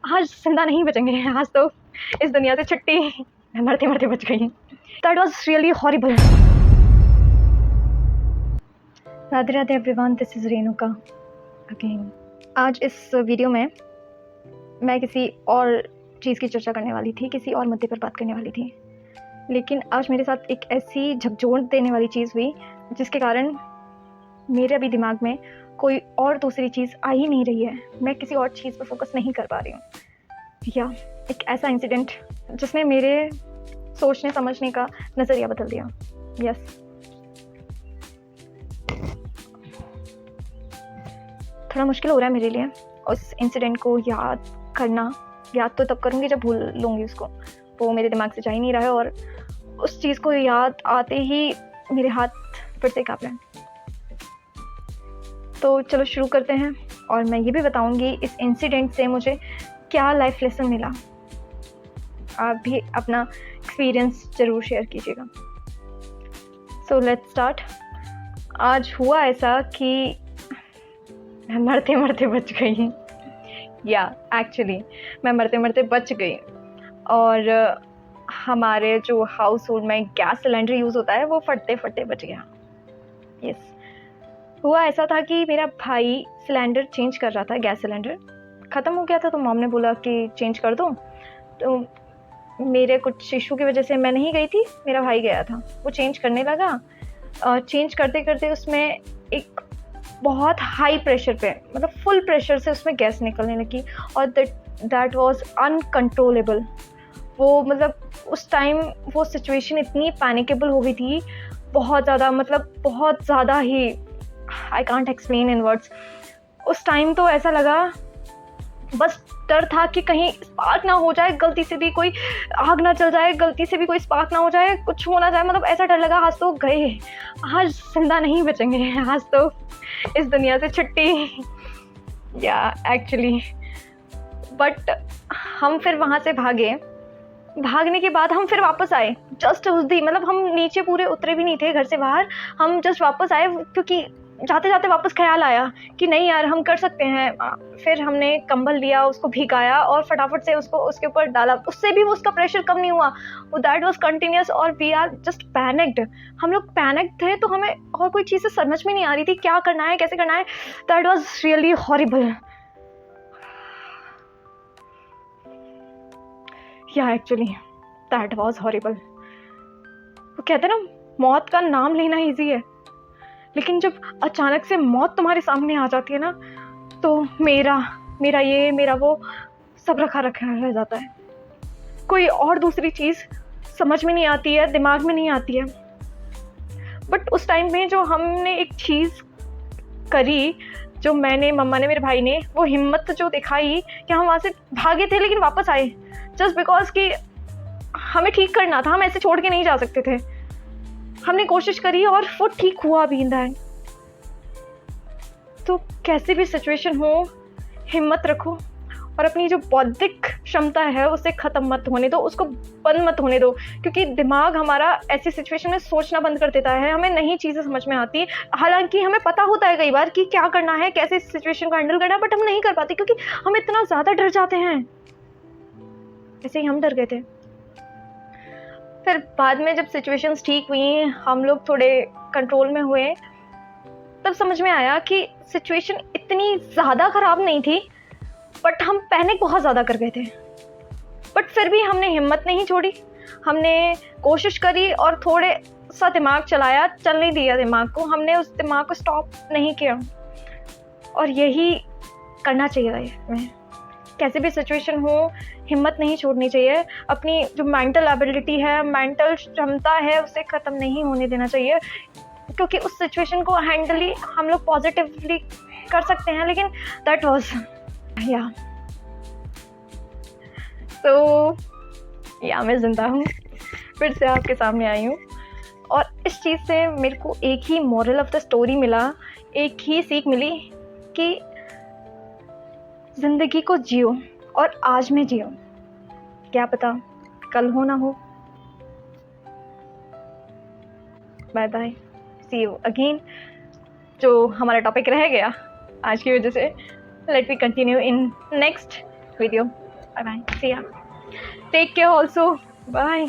आज जिंदा नहीं बचेंगे, आज तो इस दुनिया से छुट्टी, मैं मरते मरते बच गई। That was really horrible. Radhe Radhe everyone, this is Renuka again. आज इस वीडियो में मैं किसी और चीज़ की चर्चा करने वाली थी, किसी और मुद्दे पर बात करने वाली थी, लेकिन आज मेरे साथ एक ऐसी झकझोर देने वाली चीज़ हुई जिसके कारण मेरे अभी दिमाग में कोई और दूसरी चीज़ आ ही नहीं रही है। मैं किसी और चीज़ पर फोकस नहीं कर पा रही हूँ। या एक ऐसा इंसिडेंट जिसने मेरे सोचने समझने का नज़रिया बदल दिया। यस, थोड़ा मुश्किल हो रहा है मेरे लिए उस इंसिडेंट को याद करना। याद तो तब करूँगी जब भूल लूँगी उसको, वो मेरे दिमाग से जा ही नहीं रहा है और उस चीज़ को याद आते ही मेरे हाथ फिर से काँप रहे हैं। तो चलो शुरू करते हैं और मैं ये भी बताऊँगी इस इंसिडेंट से मुझे क्या लाइफ लेसन मिला। आप भी अपना एक्सपीरियंस ज़रूर शेयर कीजिएगा। So let's start. आज हुआ ऐसा कि मैं मरते मरते बच गई। एक्चुअली मैं मरते मरते बच गई। और हमारे जो हाउस होल्ड में गैस सिलेंडर यूज़ होता है वो फटते फटते बच गया। यस, हुआ ऐसा था कि मेरा भाई सिलेंडर चेंज कर रहा था, गैस सिलेंडर ख़त्म हो गया था, तो मॉम ने बोला कि चेंज कर दो। तो मेरे कुछ इशू की वजह से मैं नहीं गई थी, मेरा भाई गया था, वो चेंज करने लगा। चेंज करते करते उसमें एक बहुत हाई प्रेशर पे, मतलब फुल प्रेशर से उसमें गैस निकलने लगी और दैट वाज अनकंट्रोलेबल। वो मतलब उस टाइम वो सिचुएशन इतनी पैनिकेबल हो गई थी, बहुत ज़्यादा, मतलब बहुत ज़्यादा ही, I can't explain in words. उस टाइम तो ऐसा लगा, बस डर था कि कहीं स्पार्क ना हो जाए, गलती से भी कोई आग ना चल जाए, गलती से भी कोई स्पार्क ना हो जाए, कुछ हो ना जाए, मतलब ऐसा डर लगा आज तो गए, आज जिंदा नहीं बचेंगे, आज तो इस दुनिया से छुट्टी। एक्चुअली बट हम फिर वहाँ से भागने के बाद हम फिर वापस आए जस्ट उस दिन, मतलब हम नीचे पूरे उतरे भी नहीं थे घर से बाहर, हम जस्ट वापस आए क्योंकि जाते जाते वापस ख्याल आया कि नहीं यार हम कर सकते हैं। फिर हमने कंबल लिया, उसको भिगाया और फटाफट से उसको उसके ऊपर डाला, उससे भी उसका प्रेशर कम नहीं हुआ, वो दैट वाज कंटिन्यूस और वी आर जस्ट पैनिक्ड। हम लोग पैनिक थे, तो हमें और कोई चीज़ समझ में नहीं आ रही थी क्या करना है, कैसे करना है। That was really horrible. Actually that was horrible. वो कहते हैं ना, मौत का नाम लेना ईजी है, लेकिन जब अचानक से मौत तुम्हारे सामने आ जाती है ना, तो मेरा वो सब रखा रह जाता है। कोई और दूसरी चीज़ समझ में नहीं आती है, दिमाग में नहीं आती है। बट उस टाइम में जो हमने एक चीज़ करी, जो मैंने, मम्मा ने, मेरे भाई ने, वो हिम्मत जो दिखाई कि हम वहाँ से भागे थे लेकिन वापस आए, जस्ट बिकॉज कि हमें ठीक करना था, हम ऐसे छोड़ के नहीं जा सकते थे। हमने कोशिश करी और वो ठीक हुआ भी इन द एंड। तो कैसी भी सिचुएशन हो, हिम्मत रखो और अपनी जो बौद्धिक क्षमता है उसे ख़त्म मत होने दो, उसको बंद मत होने दो, क्योंकि दिमाग हमारा ऐसी सिचुएशन में सोचना बंद कर देता है, हमें नई चीज़ें समझ में आती है। हालांकि हमें पता होता है कई बार कि क्या करना है, कैसे इस सिचुएशन को हैंडल करना है, बट हम नहीं कर पाते क्योंकि हम इतना ज़्यादा डर जाते हैं। ऐसे ही हम डर गए थे। फिर बाद में जब सिचुएशंस ठीक हुई, हम लोग थोड़े कंट्रोल में हुए, तब समझ में आया कि सिचुएशन इतनी ज़्यादा ख़राब नहीं थी, बट हम पैनिक बहुत ज़्यादा कर गए थे। बट फिर भी हमने हिम्मत नहीं छोड़ी, हमने कोशिश करी और थोड़े सा दिमाग चलाया, चल नहीं दिया दिमाग को, हमने उस दिमाग को स्टॉप नहीं किया। और यही करना चाहिए हमें, कैसे भी सिचुएशन हो, हिम्मत नहीं छोड़नी चाहिए। अपनी जो मेंटल एबिलिटी है, मेंटल क्षमता है, उसे ख़त्म नहीं होने देना चाहिए, क्योंकि उस सिचुएशन को हैंडल ही हम लोग पॉजिटिवली कर सकते हैं। लेकिन दैट वाज मैं ज़िंदा हूँ, फिर से आपके सामने आई हूँ और इस चीज़ से मेरे को एक ही मॉरल ऑफ द स्टोरी मिला, एक ही सीख मिली कि ज़िंदगी को जियो और आज में जियो, क्या पता कल हो ना हो। Bye bye, see you again. जो हमारा टॉपिक रह गया आज की वजह से, let me continue in next video. Bye bye, see ya, take care also, bye.